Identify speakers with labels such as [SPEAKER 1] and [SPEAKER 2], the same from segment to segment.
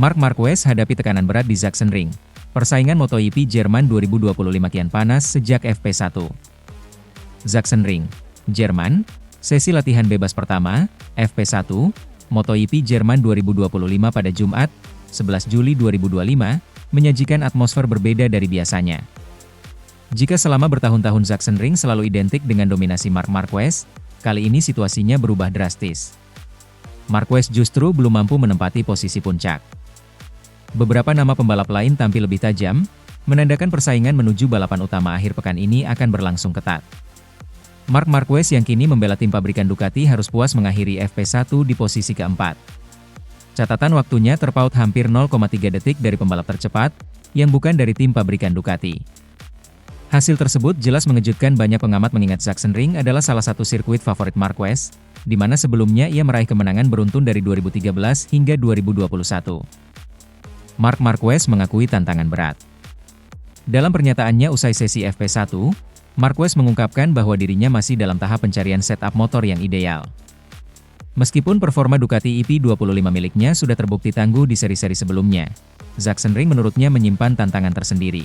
[SPEAKER 1] Marc Marquez hadapi tekanan berat di Sachsenring. Persaingan MotoGP Jerman 2025 kian panas sejak FP1. Sachsenring, Jerman, sesi latihan bebas pertama, FP1, MotoGP Jerman 2025 pada Jumat, 11 Juli 2025, menyajikan atmosfer berbeda dari biasanya. Jika selama bertahun-tahun Sachsenring selalu identik dengan dominasi Marc Marquez, kali ini situasinya berubah drastis. Marquez justru belum mampu menempati posisi puncak. Beberapa nama pembalap lain tampil lebih tajam, menandakan persaingan menuju balapan utama akhir pekan ini akan berlangsung ketat. Marc Marquez yang kini membela tim pabrikan Ducati harus puas mengakhiri FP1 di posisi keempat. Catatan waktunya terpaut hampir 0,3 detik dari pembalap tercepat, yang bukan dari tim pabrikan Ducati. Hasil tersebut jelas mengejutkan banyak pengamat mengingat Sachsenring adalah salah satu sirkuit favorit Marquez, di mana sebelumnya ia meraih kemenangan beruntun dari 2013 hingga 2021. Marc Marquez mengakui tantangan berat. Dalam pernyataannya usai sesi FP1, Marquez mengungkapkan bahwa dirinya masih dalam tahap pencarian setup motor yang ideal. Meskipun performa Ducati EP25 miliknya sudah terbukti tangguh di seri-seri sebelumnya, Sachsenring menurutnya menyimpan tantangan tersendiri.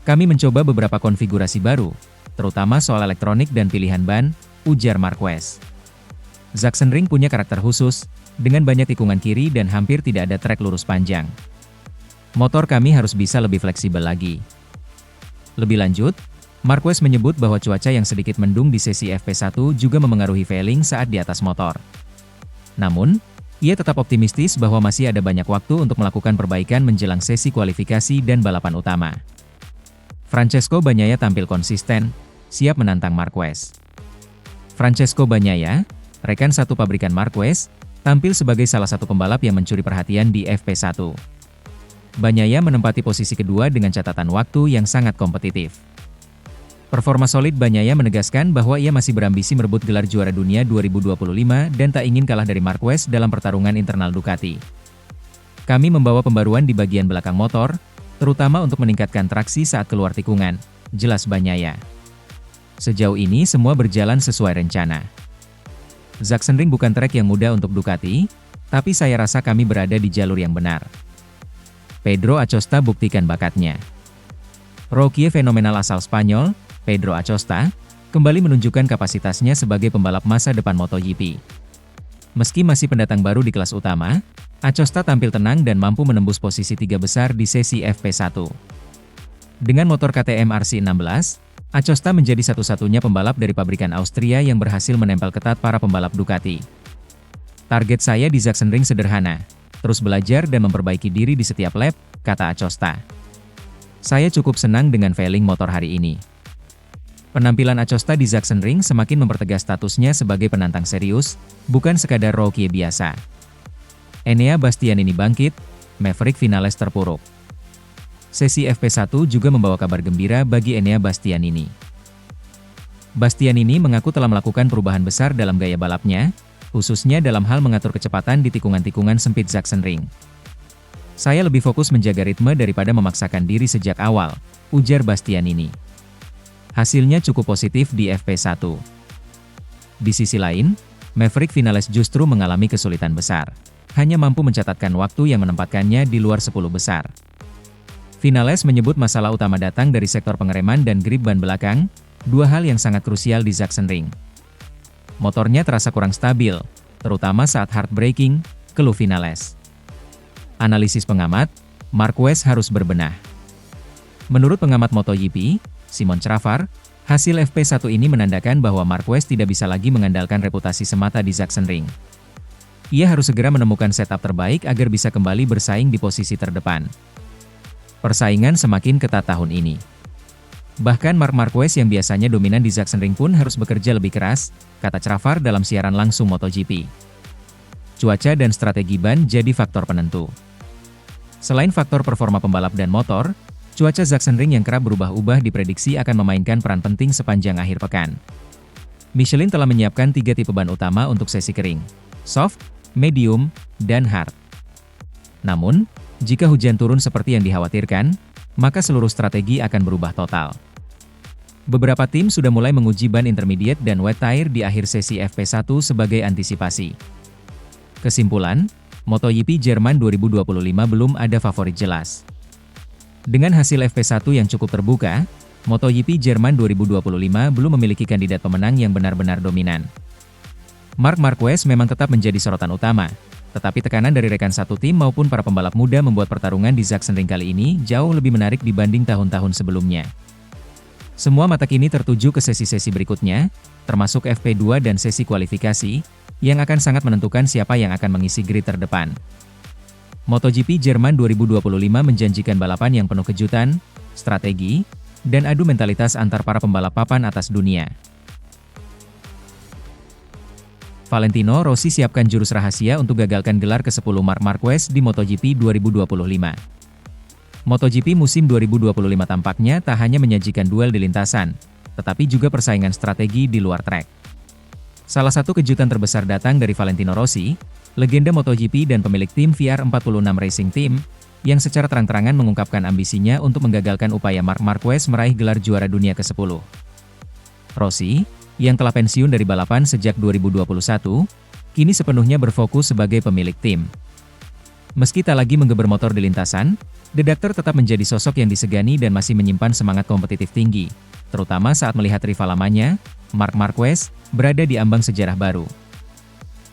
[SPEAKER 1] Kami mencoba beberapa konfigurasi baru, terutama soal elektronik dan pilihan ban, ujar Marquez. Sachsenring punya karakter khusus, dengan banyak tikungan kiri dan hampir tidak ada trek lurus panjang. Motor kami harus bisa lebih fleksibel lagi. Lebih lanjut, Marquez menyebut bahwa cuaca yang sedikit mendung di sesi FP1 juga memengaruhi feeling saat di atas motor. Namun, ia tetap optimistis bahwa masih ada banyak waktu untuk melakukan perbaikan menjelang sesi kualifikasi dan balapan utama. Francesco Bagnaia tampil konsisten, siap menantang Marquez. Francesco Bagnaia, rekan satu pabrikan Marquez, tampil sebagai salah satu pembalap yang mencuri perhatian di FP1. Bagnaia menempati posisi kedua dengan catatan waktu yang sangat kompetitif. Performa solid Bagnaia menegaskan bahwa ia masih berambisi merebut gelar juara dunia 2025 dan tak ingin kalah dari Marquez dalam pertarungan internal Ducati. Kami membawa pembaruan di bagian belakang motor, terutama untuk meningkatkan traksi saat keluar tikungan, jelas Bagnaia. Sejauh ini semua berjalan sesuai rencana. Sachsenring bukan trek yang mudah untuk Ducati, tapi saya rasa kami berada di jalur yang benar. Pedro Acosta buktikan bakatnya. Rookie fenomenal asal Spanyol, Pedro Acosta, kembali menunjukkan kapasitasnya sebagai pembalap masa depan MotoGP. Meski masih pendatang baru di kelas utama, Acosta tampil tenang dan mampu menembus posisi 3 besar di sesi FP1. Dengan motor KTM RC16, Acosta menjadi satu-satunya pembalap dari pabrikan Austria yang berhasil menempel ketat para pembalap Ducati. Target saya di Sachsenring sederhana, terus belajar dan memperbaiki diri di setiap lap, kata Acosta. Saya cukup senang dengan feeling motor hari ini. Penampilan Acosta di Sachsenring semakin mempertegas statusnya sebagai penantang serius, bukan sekadar rookie biasa. Enea Bastianini bangkit, Maverick Vinales terpuruk. Sesi FP1 juga membawa kabar gembira bagi Enea Bastianini. Bastianini mengaku telah melakukan perubahan besar dalam gaya balapnya, khususnya dalam hal mengatur kecepatan di tikungan-tikungan sempit Sachsenring. Saya lebih fokus menjaga ritme daripada memaksakan diri sejak awal, ujar Bastianini. Hasilnya cukup positif di FP1. Di sisi lain, Maverick Vinales justru mengalami kesulitan besar. Hanya mampu mencatatkan waktu yang menempatkannya di luar 10 besar. Vinales menyebut masalah utama datang dari sektor pengereman dan grip ban belakang, dua hal yang sangat krusial di Sachsenring. Motornya terasa kurang stabil, terutama saat hard braking, keluh Vinales. Analisis pengamat, Marquez harus berbenah. Menurut pengamat MotoGP, Simon Cravar, hasil FP1 ini menandakan bahwa Marquez tidak bisa lagi mengandalkan reputasi semata di Sachsenring. Ia harus segera menemukan setup terbaik agar bisa kembali bersaing di posisi terdepan. Persaingan semakin ketat tahun ini. Bahkan Marc Marquez yang biasanya dominan di Sachsenring pun harus bekerja lebih keras, kata Cravar dalam siaran langsung MotoGP. Cuaca dan strategi ban jadi faktor penentu. Selain faktor performa pembalap dan motor, cuaca Sachsenring yang kerap berubah-ubah diprediksi akan memainkan peran penting sepanjang akhir pekan. Michelin telah menyiapkan 3 tipe ban utama untuk sesi kering: soft, medium, dan hard. Namun, jika hujan turun seperti yang dikhawatirkan, maka seluruh strategi akan berubah total. Beberapa tim sudah mulai menguji ban intermediate dan wet tire di akhir sesi FP1 sebagai antisipasi. Kesimpulan, MotoGP Jerman 2025 belum ada favorit jelas. Dengan hasil FP1 yang cukup terbuka, MotoGP Jerman 2025 belum memiliki kandidat pemenang yang benar-benar dominan. Marc Marquez memang tetap menjadi sorotan utama, tetapi tekanan dari rekan satu tim maupun para pembalap muda membuat pertarungan di Sachsenring kali ini jauh lebih menarik dibanding tahun-tahun sebelumnya. Semua mata kini tertuju ke sesi-sesi berikutnya, termasuk FP2 dan sesi kualifikasi, yang akan sangat menentukan siapa yang akan mengisi grid terdepan. MotoGP Jerman 2025 menjanjikan balapan yang penuh kejutan, strategi, dan adu mentalitas antar para pembalap papan atas dunia. Valentino Rossi siapkan jurus rahasia untuk gagalkan gelar ke-10 Marc Marquez di MotoGP 2025. MotoGP musim 2025 tampaknya tak hanya menyajikan duel di lintasan, tetapi juga persaingan strategi di luar trek. Salah satu kejutan terbesar datang dari Valentino Rossi, legenda MotoGP dan pemilik tim VR46 Racing Team, yang secara terang-terangan mengungkapkan ambisinya untuk menggagalkan upaya Marc Marquez meraih gelar juara dunia ke-10. Rossi, yang telah pensiun dari balapan sejak 2021, kini sepenuhnya berfokus sebagai pemilik tim. Meski tak lagi menggeber motor di lintasan, The Doctor tetap menjadi sosok yang disegani dan masih menyimpan semangat kompetitif tinggi, terutama saat melihat rival lamanya, Marc Marquez, berada di ambang sejarah baru.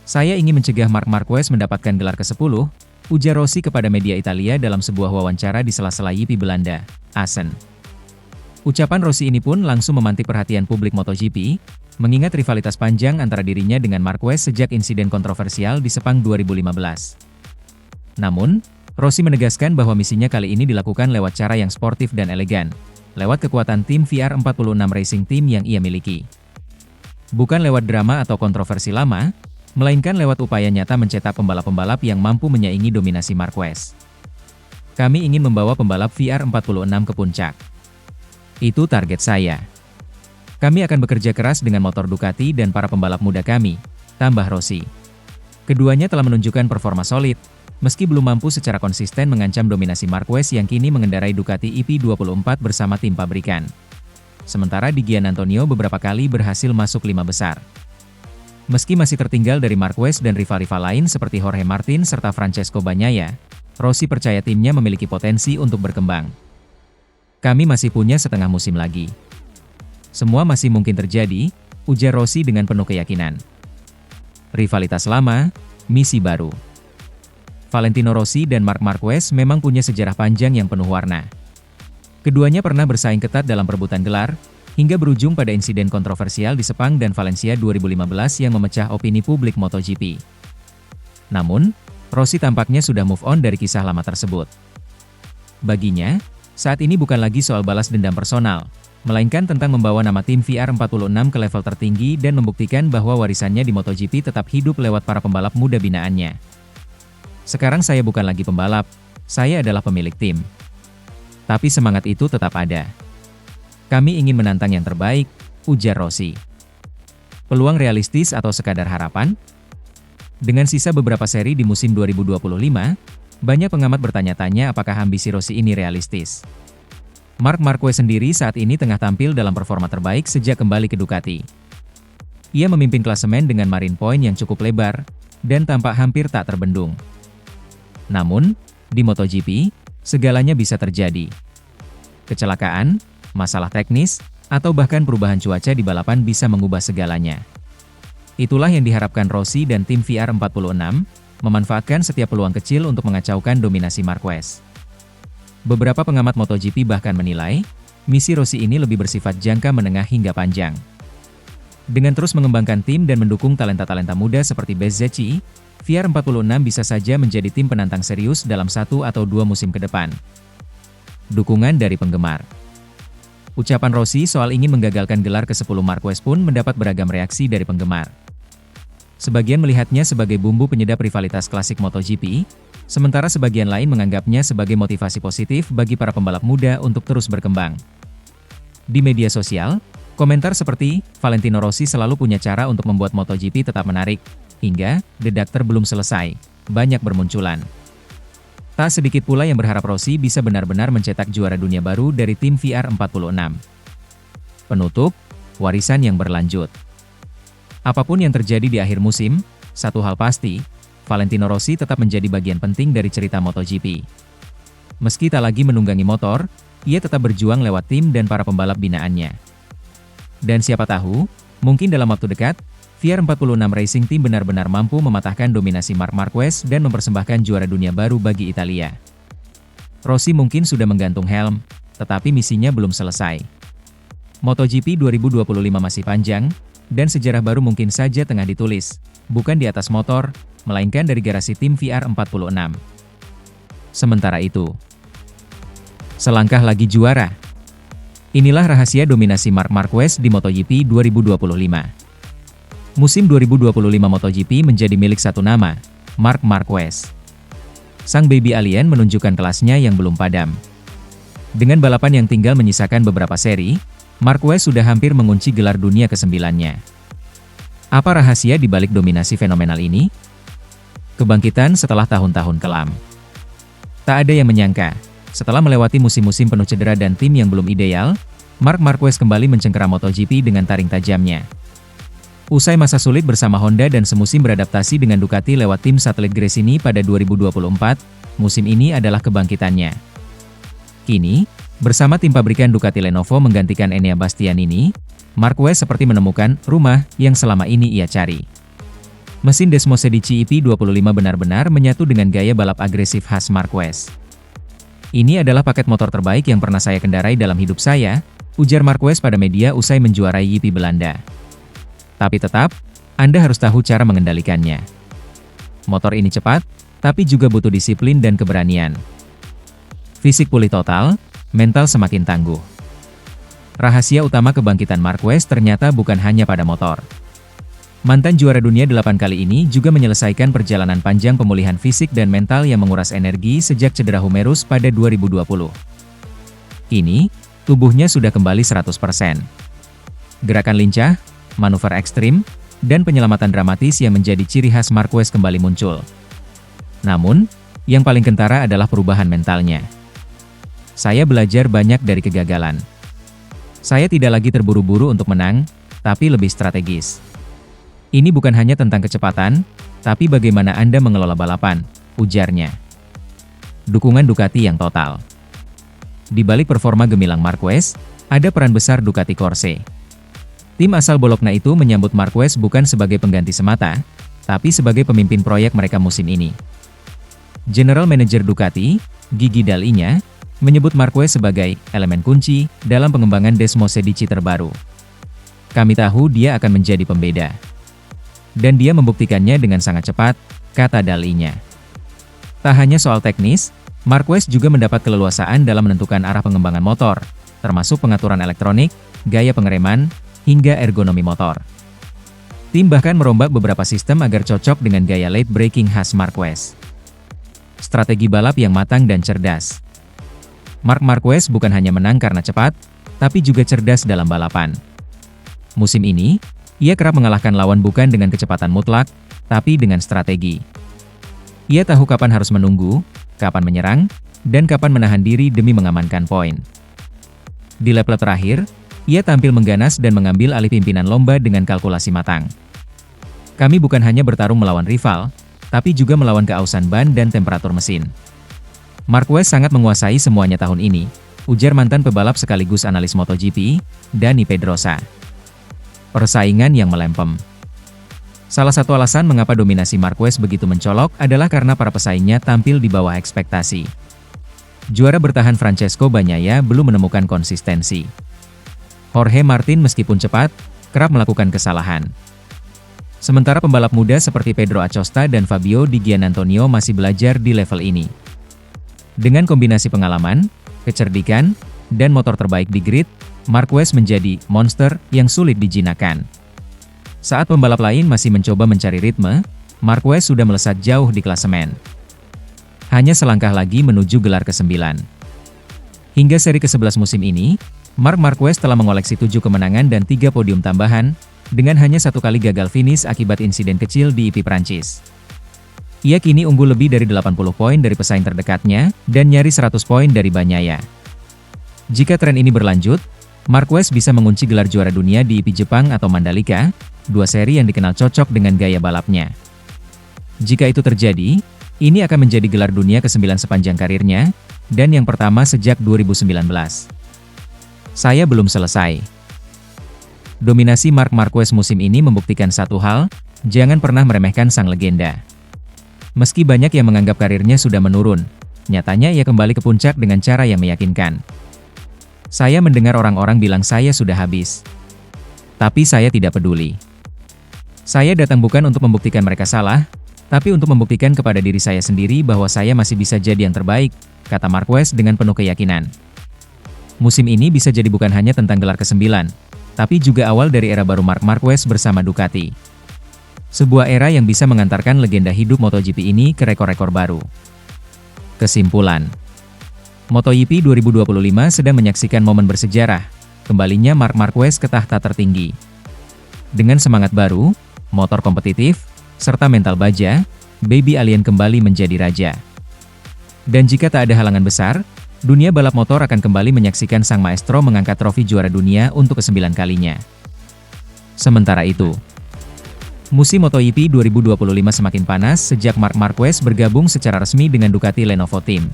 [SPEAKER 1] "Saya ingin mencegah Marc Marquez mendapatkan gelar ke-10, ujar Rossi kepada media Italia dalam sebuah wawancara di sela-sela YP Belanda, Assen. Ucapan Rossi ini pun langsung memantik perhatian publik MotoGP, mengingat rivalitas panjang antara dirinya dengan Marquez sejak insiden kontroversial di Sepang 2015. Namun, Rossi menegaskan bahwa misinya kali ini dilakukan lewat cara yang sportif dan elegan, lewat kekuatan tim VR46 Racing Team yang ia miliki. Bukan lewat drama atau kontroversi lama, melainkan lewat upaya nyata mencetak pembalap-pembalap yang mampu menyaingi dominasi Marquez. Kami ingin membawa pembalap VR46 ke puncak. Itu target saya. Kami akan bekerja keras dengan motor Ducati dan para pembalap muda kami, tambah Rossi. Keduanya telah menunjukkan performa solid, meski belum mampu secara konsisten mengancam dominasi Marquez yang kini mengendarai Ducati EP24 bersama tim pabrikan. Sementara Di Giannantonio beberapa kali berhasil masuk 5 besar. Meski masih tertinggal dari Marquez dan rival-rival lain seperti Jorge Martin serta Francesco Bagnaia, Rossi percaya timnya memiliki potensi untuk berkembang. Kami masih punya setengah musim lagi. Semua masih mungkin terjadi, ujar Rossi dengan penuh keyakinan. Rivalitas lama, misi baru. Valentino Rossi dan Marc Marquez memang punya sejarah panjang yang penuh warna. Keduanya pernah bersaing ketat dalam perebutan gelar, hingga berujung pada insiden kontroversial di Sepang dan Valencia 2015 yang memecah opini publik MotoGP. Namun, Rossi tampaknya sudah move on dari kisah lama tersebut. Baginya, saat ini bukan lagi soal balas dendam personal, melainkan tentang membawa nama tim VR46 ke level tertinggi dan membuktikan bahwa warisannya di MotoGP tetap hidup lewat para pembalap muda binaannya. Sekarang saya bukan lagi pembalap, saya adalah pemilik tim. Tapi semangat itu tetap ada. Kami ingin menantang yang terbaik, ujar Rossi. Peluang realistis atau sekadar harapan? Dengan sisa beberapa seri di musim 2025, banyak pengamat bertanya-tanya apakah ambisi Rossi ini realistis. Marc Marquez sendiri saat ini tengah tampil dalam performa terbaik sejak kembali ke Ducati. Ia memimpin klasemen dengan marine point yang cukup lebar, dan tampak hampir tak terbendung. Namun, di MotoGP, segalanya bisa terjadi. Kecelakaan, masalah teknis, atau bahkan perubahan cuaca di balapan bisa mengubah segalanya. Itulah yang diharapkan Rossi dan tim VR46, memanfaatkan setiap peluang kecil untuk mengacaukan dominasi Marquez. Beberapa pengamat MotoGP bahkan menilai, misi Rossi ini lebih bersifat jangka menengah hingga panjang. Dengan terus mengembangkan tim dan mendukung talenta-talenta muda seperti Bezzecchi, VR46 bisa saja menjadi tim penantang serius dalam 1 atau 2 musim ke depan. Dukungan dari penggemar. Ucapan Rossi soal ingin menggagalkan gelar ke-10 Marquez pun mendapat beragam reaksi dari penggemar. Sebagian melihatnya sebagai bumbu penyedap rivalitas klasik MotoGP, sementara sebagian lain menganggapnya sebagai motivasi positif bagi para pembalap muda untuk terus berkembang. Di media sosial, komentar seperti, Valentino Rossi selalu punya cara untuk membuat MotoGP tetap menarik, hingga, The Doctor belum selesai, banyak bermunculan. Tak sedikit pula yang berharap Rossi bisa benar-benar mencetak juara dunia baru dari tim VR46. Penutup, warisan yang berlanjut. Apapun yang terjadi di akhir musim, satu hal pasti, Valentino Rossi tetap menjadi bagian penting dari cerita MotoGP. Meski tak lagi menunggangi motor, ia tetap berjuang lewat tim dan para pembalap binaannya. Dan siapa tahu, mungkin dalam waktu dekat, VR46 Racing Team benar-benar mampu mematahkan dominasi Marc Marquez dan mempersembahkan juara dunia baru bagi Italia. Rossi mungkin sudah menggantung helm, tetapi misinya belum selesai. MotoGP 2025 masih panjang, dan sejarah baru mungkin saja tengah ditulis, bukan di atas motor, melainkan dari garasi tim VR46. Sementara itu, selangkah lagi juara. Inilah rahasia dominasi Marc Marquez di MotoGP 2025. Musim 2025 MotoGP menjadi milik satu nama, Marc Marquez. Sang baby alien menunjukkan kelasnya yang belum padam. Dengan balapan yang tinggal menyisakan beberapa seri, Marquez sudah hampir mengunci gelar dunia ke-9-nya. Apa rahasia di balik dominasi fenomenal ini? Kebangkitan setelah tahun-tahun kelam. Tak ada yang menyangka, setelah melewati musim-musim penuh cedera dan tim yang belum ideal, Marc Marquez kembali mencengkeram MotoGP dengan taring tajamnya. Usai masa sulit bersama Honda dan semusim beradaptasi dengan Ducati lewat tim satelit Gresini pada 2024, musim ini adalah kebangkitannya. Kini, bersama tim pabrikan Ducati Lenovo menggantikan Enea Bastianini, Marquez seperti menemukan rumah yang selama ini ia cari. Mesin Desmosedici EP25 benar-benar menyatu dengan gaya balap agresif khas Marquez. Ini adalah paket motor terbaik yang pernah saya kendarai dalam hidup saya, ujar Marquez pada media usai menjuarai GP Belanda. Tapi tetap, Anda harus tahu cara mengendalikannya. Motor ini cepat, tapi juga butuh disiplin dan keberanian. Fisik pulih total, mental semakin tangguh. Rahasia utama kebangkitan Marquez ternyata bukan hanya pada motor. Mantan juara dunia 8 kali ini juga menyelesaikan perjalanan panjang pemulihan fisik dan mental yang menguras energi sejak cedera humerus pada 2020. Kini, tubuhnya sudah kembali 100%. Gerakan lincah, manuver ekstrim, dan penyelamatan dramatis yang menjadi ciri khas Marquez kembali muncul. Namun, yang paling kentara adalah perubahan mentalnya. Saya belajar banyak dari kegagalan. Saya tidak lagi terburu-buru untuk menang, tapi lebih strategis. Ini bukan hanya tentang kecepatan, tapi bagaimana Anda mengelola balapan, ujarnya. Dukungan Ducati yang total. Di balik performa gemilang Marquez, ada peran besar Ducati Corse. Tim asal Bologna itu menyambut Marquez bukan sebagai pengganti semata, tapi sebagai pemimpin proyek mereka musim ini. General Manager Ducati, Gigi Dall'Igna, menyebut Marquez sebagai elemen kunci dalam pengembangan Desmosedici terbaru. Kami tahu dia akan menjadi pembeda. Dan dia membuktikannya dengan sangat cepat, kata Dall'Igna. Tak hanya soal teknis, Marquez juga mendapat keleluasaan dalam menentukan arah pengembangan motor, termasuk pengaturan elektronik, gaya pengereman, hingga ergonomi motor. Tim bahkan merombak beberapa sistem agar cocok dengan gaya late braking khas Marquez. Strategi balap yang matang dan cerdas. Marc Marquez bukan hanya menang karena cepat, tapi juga cerdas dalam balapan. Musim ini, ia kerap mengalahkan lawan bukan dengan kecepatan mutlak, tapi dengan strategi. Ia tahu kapan harus menunggu, kapan menyerang, dan kapan menahan diri demi mengamankan poin. Di lap-lap terakhir, ia tampil mengganas dan mengambil alih pimpinan lomba dengan kalkulasi matang. Kami bukan hanya bertarung melawan rival, tapi juga melawan keausan ban dan temperatur mesin. Marquez sangat menguasai semuanya tahun ini, ujar mantan pebalap sekaligus analis MotoGP, Dani Pedrosa. Persaingan yang melempem. Salah satu alasan mengapa dominasi Marquez begitu mencolok adalah karena para pesaingnya tampil di bawah ekspektasi. Juara bertahan Francesco Bagnaia belum menemukan konsistensi. Jorge Martin meskipun cepat, kerap melakukan kesalahan. Sementara pembalap muda seperti Pedro Acosta dan Fabio Di Giannantonio masih belajar di level ini. Dengan kombinasi pengalaman, kecerdikan, dan motor terbaik di grid, Marquez menjadi monster yang sulit dijinakan. Saat pembalap lain masih mencoba mencari ritme, Marquez sudah melesat jauh di klasemen. Hanya selangkah lagi menuju gelar ke-9. Hingga seri ke-11 musim ini, Marc Marquez telah mengoleksi 7 kemenangan dan 3 podium tambahan, dengan hanya 1 kali gagal finish akibat insiden kecil di IP Prancis. Ia kini unggul lebih dari 80 poin dari pesaing terdekatnya, dan nyaris 100 poin dari Bagnaia. Jika tren ini berlanjut, Marquez bisa mengunci gelar juara dunia di IP Jepang atau Mandalika, 2 seri yang dikenal cocok dengan gaya balapnya. Jika itu terjadi, ini akan menjadi gelar dunia ke-9 sepanjang karirnya, dan yang pertama sejak 2019. Saya belum selesai. Dominasi Marc Marquez musim ini membuktikan satu hal, jangan pernah meremehkan sang legenda. Meski banyak yang menganggap karirnya sudah menurun, nyatanya ia kembali ke puncak dengan cara yang meyakinkan. Saya mendengar orang-orang bilang saya sudah habis. Tapi saya tidak peduli. Saya datang bukan untuk membuktikan mereka salah, tapi untuk membuktikan kepada diri saya sendiri bahwa saya masih bisa jadi yang terbaik, kata Marquez dengan penuh keyakinan. Musim ini bisa jadi bukan hanya tentang gelar ke-9, tapi juga awal dari era baru Marc Marquez bersama Ducati. Sebuah era yang bisa mengantarkan legenda hidup MotoGP ini ke rekor-rekor baru. Kesimpulan, MotoGP 2025 sedang menyaksikan momen bersejarah, kembalinya Marc Marquez ke tahta tertinggi. Dengan semangat baru, motor kompetitif, serta mental baja, Baby Alien kembali menjadi raja. Dan jika tak ada halangan besar, dunia balap motor akan kembali menyaksikan sang maestro mengangkat trofi juara dunia untuk ke-9 kalinya. Sementara itu, musim MotoGP 2025 semakin panas sejak Marc Marquez bergabung secara resmi dengan Ducati Lenovo Team.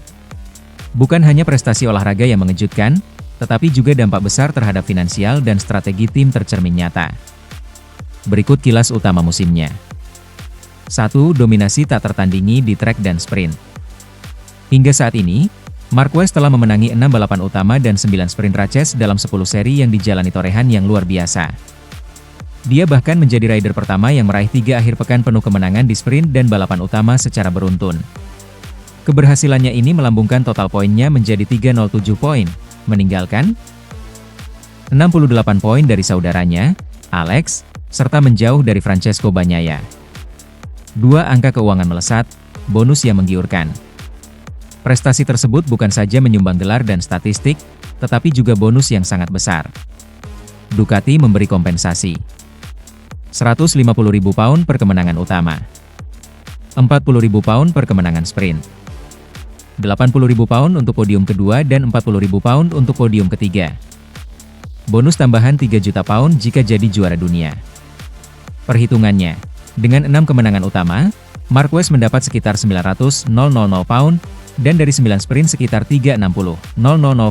[SPEAKER 1] Bukan hanya prestasi olahraga yang mengejutkan, tetapi juga dampak besar terhadap finansial dan strategi tim tercermin nyata. Berikut kilas utama musimnya. 1. Dominasi tak tertandingi di trek dan sprint. Hingga saat ini, Marquez telah memenangi 6 balapan utama dan 9 sprint races dalam 10 seri yang dijalani torehan yang luar biasa. Dia bahkan menjadi rider pertama yang meraih 3 akhir pekan penuh kemenangan di sprint dan balapan utama secara beruntun. Keberhasilannya ini melambungkan total poinnya menjadi 307 poin, meninggalkan 68 poin dari saudaranya, Alex, serta menjauh dari Francesco Bagnaia. 2. Angka keuangan melesat, bonus yang menggiurkan. Prestasi tersebut bukan saja menyumbang gelar dan statistik, tetapi juga bonus yang sangat besar. Ducati memberi kompensasi. 150.000 pound per kemenangan utama. 40.000 pound per kemenangan sprint. 80.000 pound untuk podium kedua dan 40.000 pound untuk podium ketiga. Bonus tambahan 3 juta pound jika jadi juara dunia. Perhitungannya, dengan 6 kemenangan utama, Marquez mendapat sekitar 900.000 pound, dan dari 9 sprint sekitar 360.000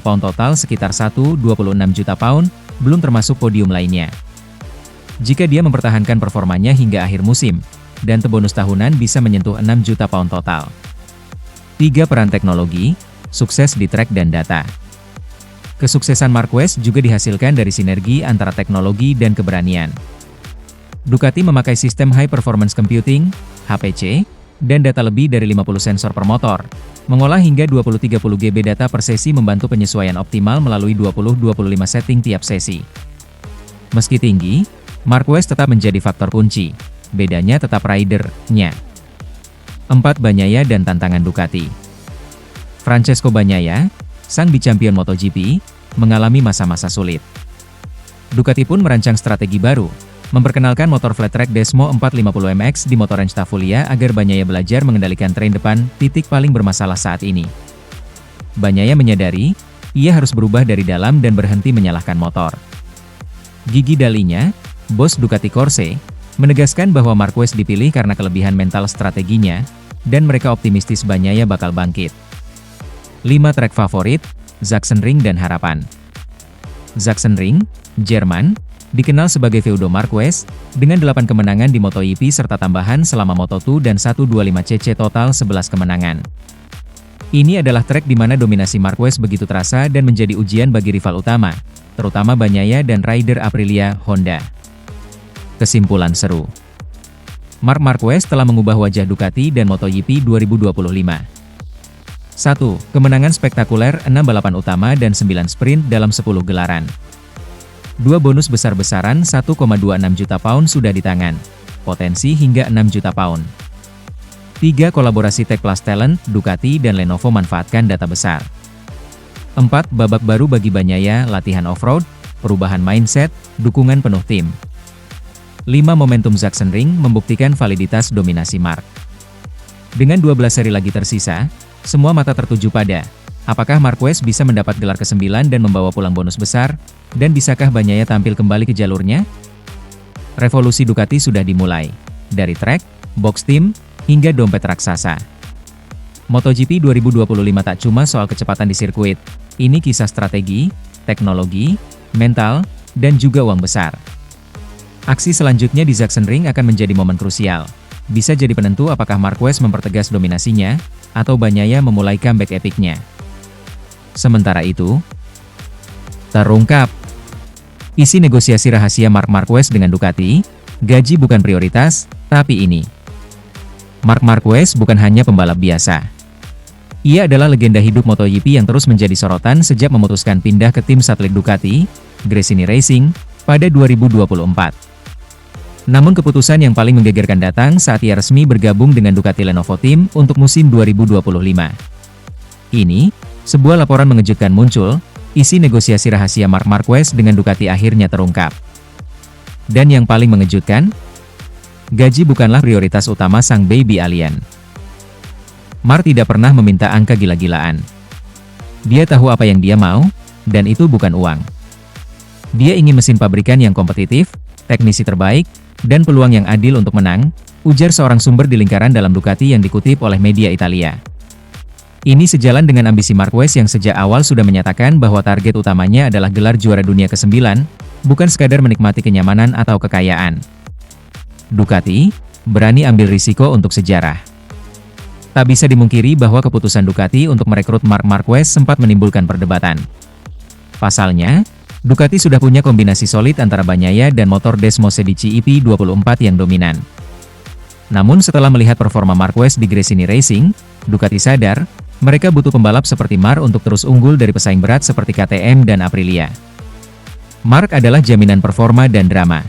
[SPEAKER 1] pound total sekitar 126 juta pound, belum termasuk podium lainnya. Jika dia mempertahankan performanya hingga akhir musim, dan bonus tahunan bisa menyentuh 6 juta pound total. 3. Peran teknologi, sukses di trek dan data. Kesuksesan Marquez juga dihasilkan dari sinergi antara teknologi dan keberanian. Ducati memakai sistem High Performance Computing, HPC, dan data lebih dari 50 sensor per motor, mengolah hingga 20-30 GB data per sesi membantu penyesuaian optimal melalui 20-25 setting tiap sesi. Meski tinggi, Marquez tetap menjadi faktor kunci, bedanya tetap rider-nya. 4. Bagnaia dan tantangan Ducati. Francesco Bagnaia, sang bicampion MotoGP, mengalami masa-masa sulit. Ducati pun merancang strategi baru, memperkenalkan motor flat track Desmo 450 MX di Motorrange Tafulia agar Bagnaia belajar mengendalikan train depan, titik paling bermasalah saat ini. Bagnaia menyadari, ia harus berubah dari dalam dan berhenti menyalahkan motor. Gigi Dalinya, bos Ducati Corse, menegaskan bahwa Marquez dipilih karena kelebihan mental strateginya, dan mereka optimistis Bagnaia bakal bangkit. 5. Trek favorit, Sachsenring dan harapan. Sachsenring, Jerman, dikenal sebagai feudo Marquez, dengan 8 kemenangan di MotoGP serta tambahan selama Moto2 dan 125cc total 11 kemenangan. Ini adalah trek di mana dominasi Marquez begitu terasa dan menjadi ujian bagi rival utama, terutama Bagnaia dan rider Aprilia, Honda. Kesimpulan seru. Marc Marquez telah mengubah wajah Ducati dan MotoGP 2025. 1. Kemenangan spektakuler 6 balapan utama dan 9 sprint dalam 10 gelaran. 2 bonus besar-besaran 1,26 juta pound sudah di tangan, potensi hingga 6 juta pound. 3. Kolaborasi Tech Plus Talent, Ducati dan Lenovo manfaatkan data besar. 4. Babak baru bagi Bagnaia, latihan off-road, perubahan mindset, dukungan penuh tim. 5. Momentum Sachsenring membuktikan validitas dominasi Marc. Dengan 12 seri lagi tersisa, semua mata tertuju pada apakah Marquez bisa mendapat gelar ke-9 dan membawa pulang bonus besar, dan bisakah Bagnaia tampil kembali ke jalurnya? Revolusi Ducati sudah dimulai. Dari trek, box team, hingga dompet raksasa. MotoGP 2025 tak cuma soal kecepatan di sirkuit, ini kisah strategi, teknologi, mental, dan juga uang besar. Aksi selanjutnya di Sachsenring akan menjadi momen krusial. Bisa jadi penentu apakah Marquez mempertegas dominasinya, atau Bagnaia memulai comeback epiknya. Sementara itu, terungkap isi negosiasi rahasia Marc Marquez dengan Ducati, gaji bukan prioritas, tapi ini. Marc Marquez bukan hanya pembalap biasa. Ia adalah legenda hidup MotoGP yang terus menjadi sorotan sejak memutuskan pindah ke tim satelit Ducati, Gresini Racing, pada 2024. Namun keputusan yang paling menggegerkan datang saat ia resmi bergabung dengan Ducati Lenovo Team untuk musim 2025. Ini, sebuah laporan mengejutkan muncul, isi negosiasi rahasia Marc Marquez dengan Ducati akhirnya terungkap. Dan yang paling mengejutkan, gaji bukanlah prioritas utama sang baby alien. Marc tidak pernah meminta angka gila-gilaan. Dia tahu apa yang dia mau, dan itu bukan uang. Dia ingin mesin pabrikan yang kompetitif, teknisi terbaik, dan peluang yang adil untuk menang, ujar seorang sumber di lingkaran dalam Ducati yang dikutip oleh media Italia. Ini sejalan dengan ambisi Marquez yang sejak awal sudah menyatakan bahwa target utamanya adalah gelar juara dunia ke-9, bukan sekadar menikmati kenyamanan atau kekayaan. Ducati berani ambil risiko untuk sejarah. Tak bisa dimungkiri bahwa keputusan Ducati untuk merekrut Marc Marquez sempat menimbulkan perdebatan. Pasalnya, Ducati sudah punya kombinasi solid antara Bagnaia dan motor Desmosedici EP24 yang dominan. Namun setelah melihat performa Marquez di Gresini Racing, Ducati sadar, mereka butuh pembalap seperti Marc untuk terus unggul dari pesaing berat seperti KTM dan Aprilia. Marc adalah jaminan performa dan drama.